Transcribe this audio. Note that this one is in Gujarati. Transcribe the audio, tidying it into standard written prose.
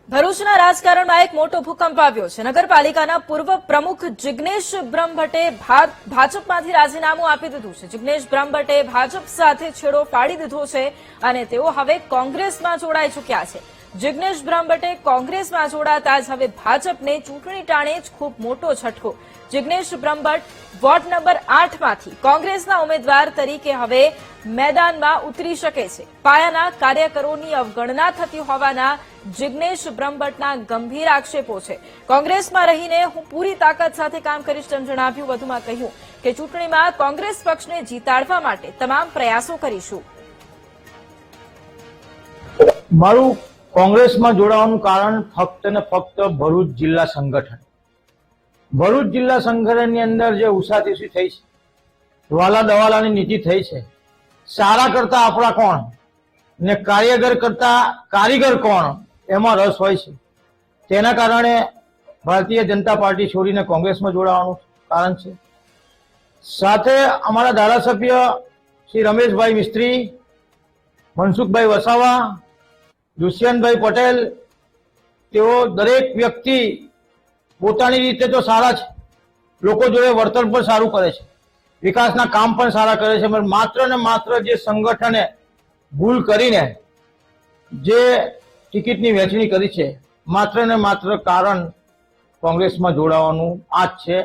ભરૂચના રાજકારણમાં એક મોટો ભૂકંપ આવ્યો છે। નગરપાલિકાના પૂર્વ પ્રમુખ જિગ્નેશ બ્રહ્મભટ્ટે ભાજપમાંથી રાજીનામું આપી દીધું છે। જિગ્નેશ બ્રહ્મભટ્ટે ભાજપ સાથે છેડો ફાડી દીધો છે અને તેઓ હવે કોંગ્રેસમાં જોડાઈ ચૂક્યા છે। જિગ્નેશ બ્રહ્મભટ્ટે કોંગ્રેસમાં જોડાતા જ હવે ભાજપને ચૂંટણી ટાણે જ ખૂબ મોટો ઝટકો। જિગ્નેશ બ્રહ્મભટ્ટ વોર્ડ નંબર 8 માંથી કોંગ્રેસના ઉમેદવાર તરીકે હવે મેદાનમાં ઉતરી શકે છે। પાયાના કાર્યકરોની અવગણના થતી હોવાના જિગ્નેશ બ્રહ્મભટ્ટના ગંભીર આક્ષેપો છે। કોંગ્રેસમાં રહીને હું પૂરી તાકાત સાથે કામ કરીશ તેમ જણાવ્યું। વધુમાં કહ્યું કે ચૂંટણીમાં કોંગ્રેસ પક્ષને જીતાડવા માટે તમામ પ્રયાસો કરીશું। મારું કોંગ્રેસમાં જોડાવાનું કારણ ફક્ત ને ફક્ત ભરૂચ જિલ્લા સંગઠન। ભરૂચ જિલ્લા સંગઠનની અંદર જે ઉષાતીસી થઈ છે, વાલા દવાલાની નીતિ થઈ છે, સારા કરતા આપણા કોણ ને કાર્યગર કરતા કારીગર કોણ એમાં રસ હોય છે। તેના કારણે ભારતીય જનતા પાર્ટી છોડીને કોંગ્રેસમાં જોડાવાનું કારણ છે। સાથે અમારા ધારાસભ્ય શ્રી રમેશભાઈ મિસ્ત્રી, મનસુખભાઈ વસાવા, દુષ્યંતભાઈ પટેલ, તેઓ દરેક વ્યક્તિ પોતાની રીતે તો સારા છે, લોકો જોડે વર્તન પણ સારું કરે છે, વિકાસના કામ પણ સારા કરે છે, પણ માત્ર ને માત્ર જે સંગઠને ભૂલ કરીને જે ટિકિટની વહેંચણી કરી છે, માત્ર ને માત્ર કારણ કોંગ્રેસમાં જોડાવાનું આ જ છે।